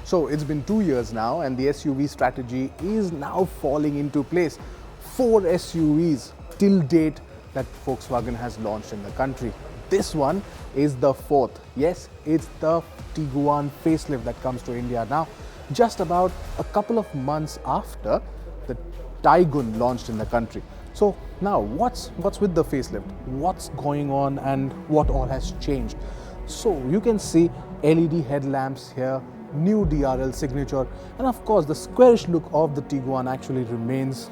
So it's been 2 years now and the SUV strategy is now falling into place. 4 SUVs till date that Volkswagen has launched in the country. This one is the 4th. Yes, it's the Tiguan Facelift that comes to India now, just about a couple of months after the Tiguan launched in the country. So now what's with the facelift? What's going on and what all has changed? So you can see LED headlamps here, new DRL signature, and of course the squarish look of the Tiguan actually remains,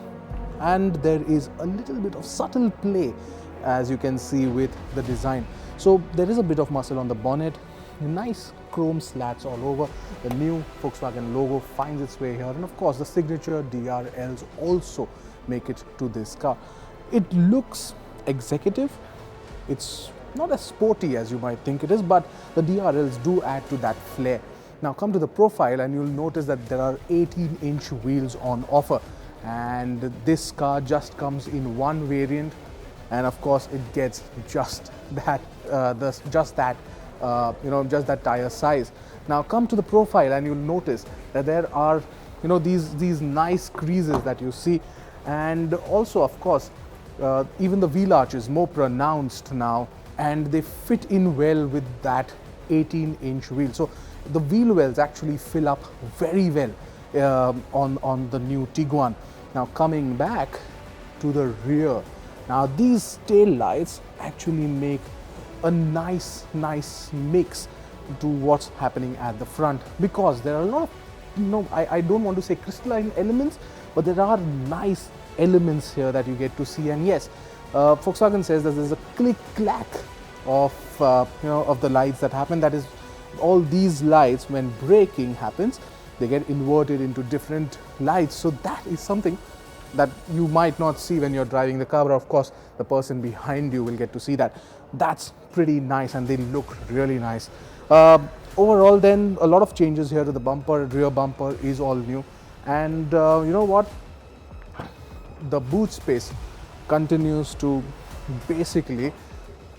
and there is a little bit of subtle play as you can see with the design. So there is a bit of muscle on the bonnet, nice chrome slats all over, the new Volkswagen logo finds its way here, and of course the signature DRLs also make it to this car. It looks executive, it's not as sporty as you might think it is, but the DRLs do add to that flair. Now come to the profile and you'll notice that there are 18-inch wheels on offer, and this car just comes in one variant, and of course it gets just that just that tire size. Now come to the profile and you'll notice that there are these nice creases that you see, and also of course even the wheel arch is more pronounced now, and they fit in well with that 18-inch wheel. So the wheel wells actually fill up very well on the new Tiguan. Now coming back to the rear, now these tail lights actually make a nice mix to what's happening at the front, because there are a lot of I don't want to say crystalline elements, but there are nice elements here that you get to see. And yes, Volkswagen says that there's a click clack of of the lights that happen. That is, all these lights when braking happens, they get inverted into different lights. So that is something that you might not see when you're driving the car, but of course the person behind you will get to see that. That's pretty nice and they look really nice. Overall then, a lot of changes here to the bumper. Rear bumper is all new, and you know what, the boot space continues to basically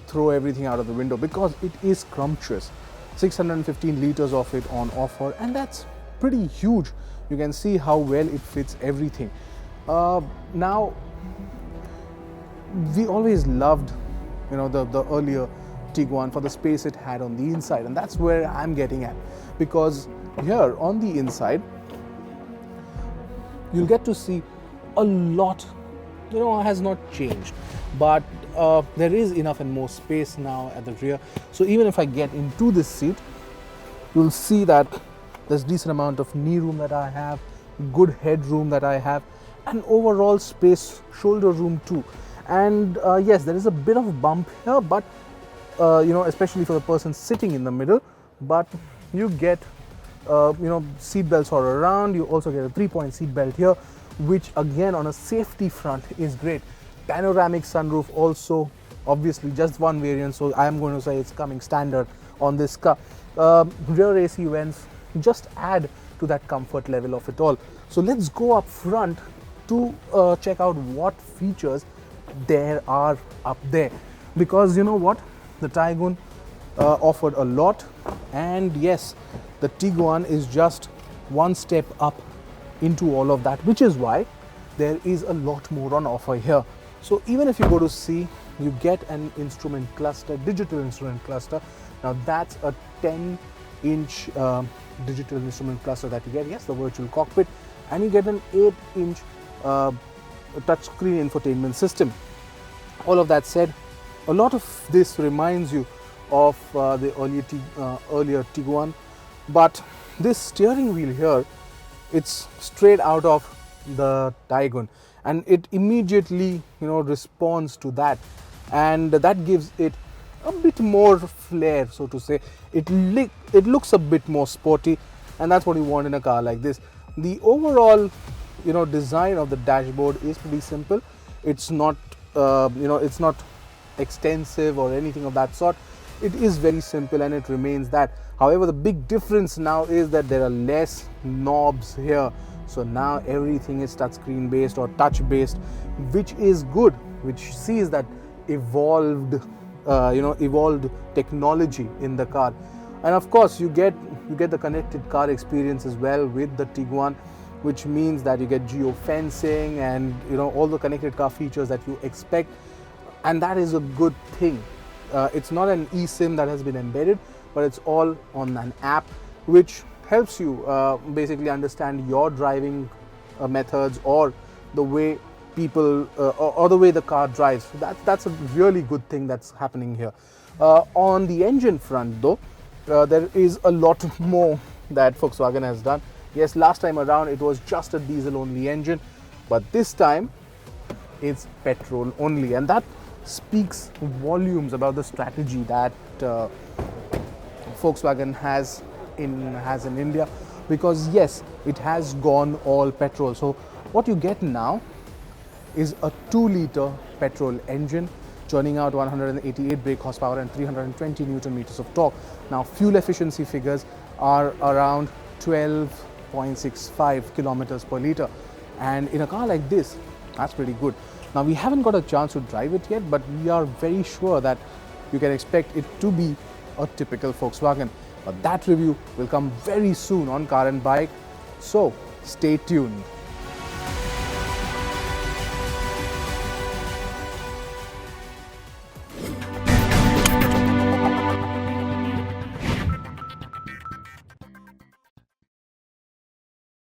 throw everything out of the window because it is scrumptious. 615 liters of it on offer, and that's pretty huge. You can see how well it fits everything. Now we always loved the earlier Tiguan for the space it had on the inside, and that's where I'm getting at, because here on the inside you'll get to see a lot has not changed, but there is enough and more space now at the rear. So even if I get into this seat, you'll see that there's decent amount of knee room that I have, good headroom that I have, and overall space, shoulder room too. And yes, there is a bit of bump here, but especially for the person sitting in the middle, but you get seat belts all around. You also get a 3-point seat belt here, which again on a safety front is great. Panoramic sunroof also, obviously just one variant, so I am going to say it's coming standard on this car. Rear AC vents just add to that comfort level of it all. So let's go up front to check out what features there are up there, because you know what, the Tiguan offered a lot, and yes, the Tiguan is just one step up into all of that, which is why there is a lot more on offer here. So even if you go to C, you get an instrument cluster, digital instrument cluster. Now that's a 10-inch digital instrument cluster that you get. Yes, the virtual cockpit, and you get an 8-inch touchscreen infotainment system. All of that said, a lot of this reminds you of the earlier Tiguan, but this steering wheel here, it's straight out of the Tiguan, and it immediately responds to that, and that gives it a bit more flair, so to say. It looks a bit more sporty, and that's what you want in a car like this. The overall design of the dashboard is pretty simple. It's not it's not extensive or anything of that sort. It is very simple and it remains that. However, the big difference now is that there are less knobs here. So now everything is touchscreen based or touch based, which is good, which sees that evolved evolved technology in the car. And of course, you get the connected car experience as well with the Tiguan, which means that you get geofencing and all the connected car features that you expect, and that is a good thing. It's not an eSIM that has been embedded, but it's all on an app which helps you basically understand your driving methods, or the way people or the way the car drives. So that's a really good thing that's happening here. On the engine front though, there is a lot more that Volkswagen has done. Yes, last time around it was just a diesel only engine, but this time it's petrol only, and that speaks volumes about the strategy that Volkswagen has in India, because yes, it has gone all petrol. So what you get now is a 2-liter petrol engine churning out 188 brake horsepower and 320 Newton meters of torque. Now fuel efficiency figures are around 12.65 kilometers per liter, and in a car like this, that's pretty good. Now we haven't got a chance to drive it yet, but we are very sure that you can expect it to be a typical Volkswagen. But that review will come very soon on Car and Bike, so stay tuned.